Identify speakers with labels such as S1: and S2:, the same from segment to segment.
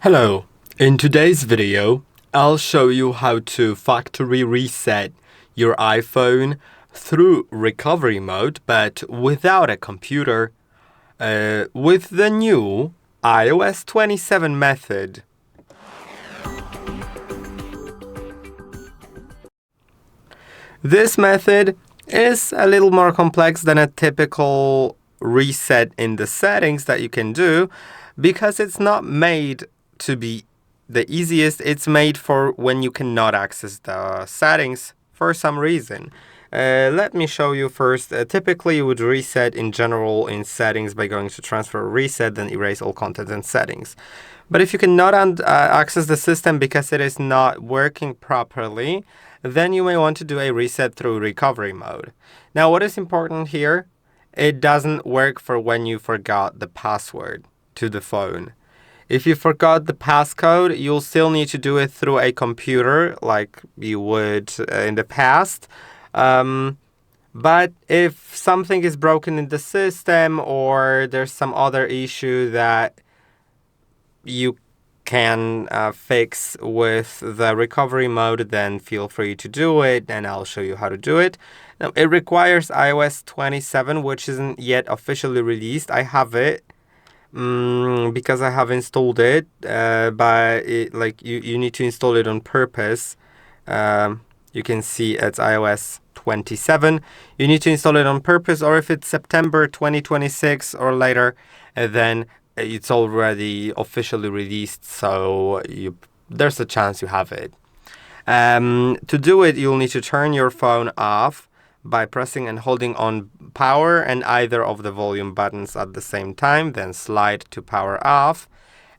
S1: Hello, in today's video, I'll show you how to factory reset your iPhone through recovery mode, but without a computer, with the new iOS 27 method. This method is a little more complex than a typical reset in the settings that you can do because it's not made to be the easiest. It's made for when you cannot access the settings for some reason. Let me show you first. Typically, you would reset in general in settings by going to transfer reset, then erase all content and settings. But if you cannot access the system because it is not working properly, then you may want to do a reset through recovery mode. Now, what is important here? It doesn't work for when you forgot the password to the phone. If you forgot the passcode, you'll still need to do it through a computer like you would in the past. But if something is broken in the system or there's some other issue that you can fix with the recovery mode, then feel free to do it, and I'll show you how to do it. Now, it requires iOS 27, which isn't yet officially released. I have it because I have installed it, but you need to install it on purpose. You can see it's iOS 27. You need to install it on purpose, or if it's September 2026 or later, then it's already officially released, so there's a chance you have it. To do it, you'll need to turn your phone off by pressing and holding on power and either of the volume buttons at the same time, then slide to power off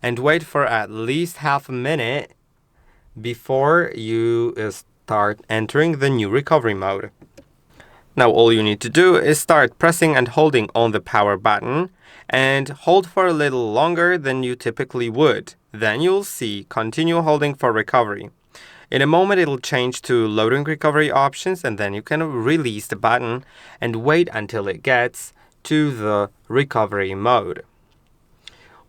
S1: and wait for at least half a minute before you start entering the new recovery mode. Now all you need to do is start pressing and holding on the power button and hold for a little longer than you typically would. Then you'll see continue holding for recovery. In a moment, it'll change to loading recovery options, and then you can release the button and wait until it gets to the recovery mode.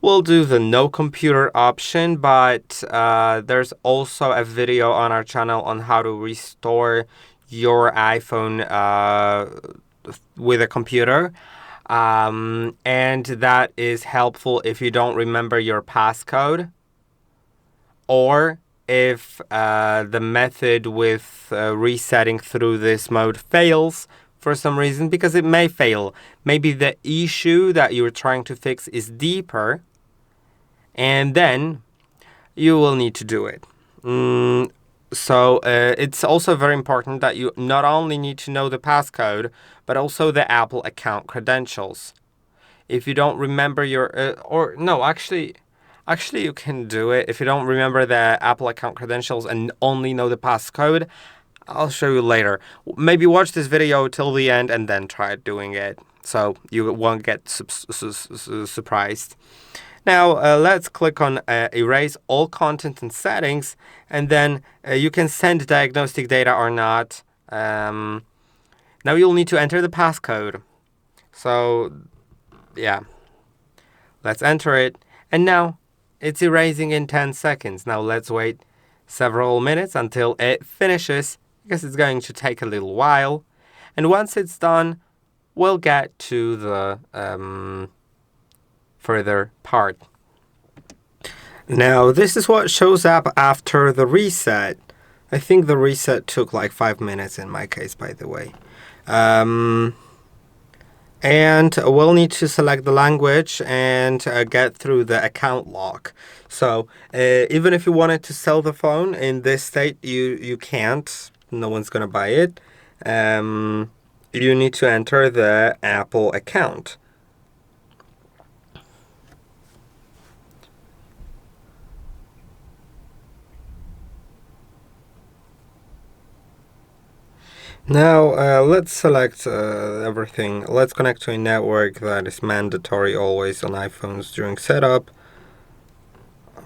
S1: We'll do the no computer option, but there's also a video on our channel on how to restore your iPhone with a computer. And that is helpful if you don't remember your passcode, or if the method with resetting through this mode fails for some reason, because it may fail. Maybe the issue that you're trying to fix is deeper, and then you will need to do it. So it's also very important that you not only need to know the passcode, but also the Apple account credentials. If you don't remember Actually, you can do it. If you don't remember the Apple account credentials and only know the passcode, I'll show you later. Maybe watch this video till the end and then try doing it, so you won't get surprised. Now, let's click on Erase All Content and Settings, and then you can send diagnostic data or not. Now you'll need to enter the passcode. So, yeah. Let's enter it. And now, it's erasing in 10 seconds. Now let's wait several minutes until it finishes, because it's going to take a little while. And once it's done, we'll get to the further part. Now this is what shows up after the reset. I think the reset took like 5 minutes in my case, by the way. And we'll need to select the language and get through the account lock. So even if you wanted to sell the phone in this state, you can't. No one's going to buy it. You need to enter the Apple account. Now, let's select everything. Let's connect to a network that is mandatory always on iPhones during setup.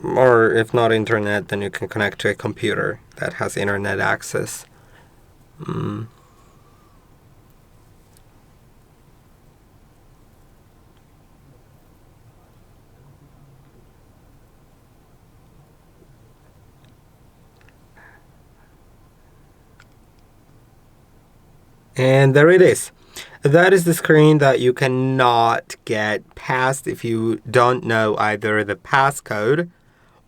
S1: Or if not internet, then you can connect to a computer that has internet access. And there it is. That is the screen that you cannot get past if you don't know either the passcode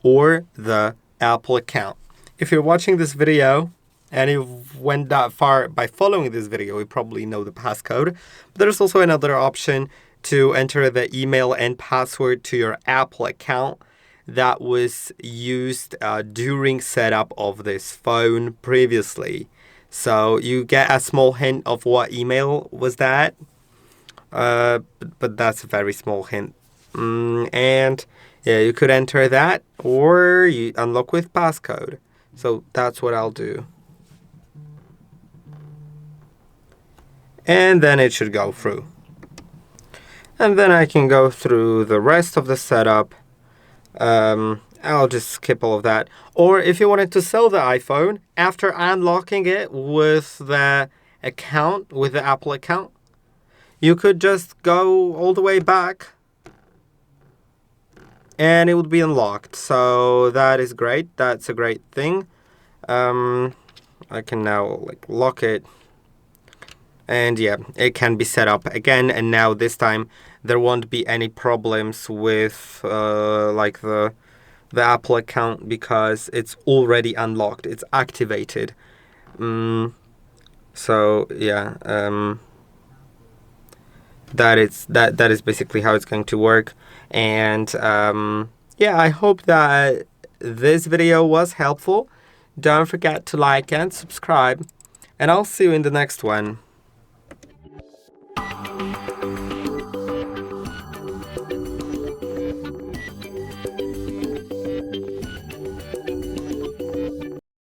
S1: or the Apple account. If you're watching this video and you went that far by following this video, you probably know the passcode. But there's also another option to enter the email and password to your Apple account that was used during setup of this phone previously. So you get a small hint of what email was that, but that's a very small hint. And yeah, you could enter that or you unlock with passcode. So that's what I'll do. And then it should go through. And then I can go through the rest of the setup. I'll just skip all of that. Or if you wanted to sell the iPhone, after unlocking it with the account, with the Apple account, you could just go all the way back and it would be unlocked. So that is great. That's a great thing. I can now lock it. And yeah, it can be set up again. And now this time there won't be any problems with the Apple account because it's already unlocked. It's activated. So yeah, that is basically how it's going to work. And yeah, I hope that this video was helpful. Don't forget to like and subscribe, and I'll see you in the next one.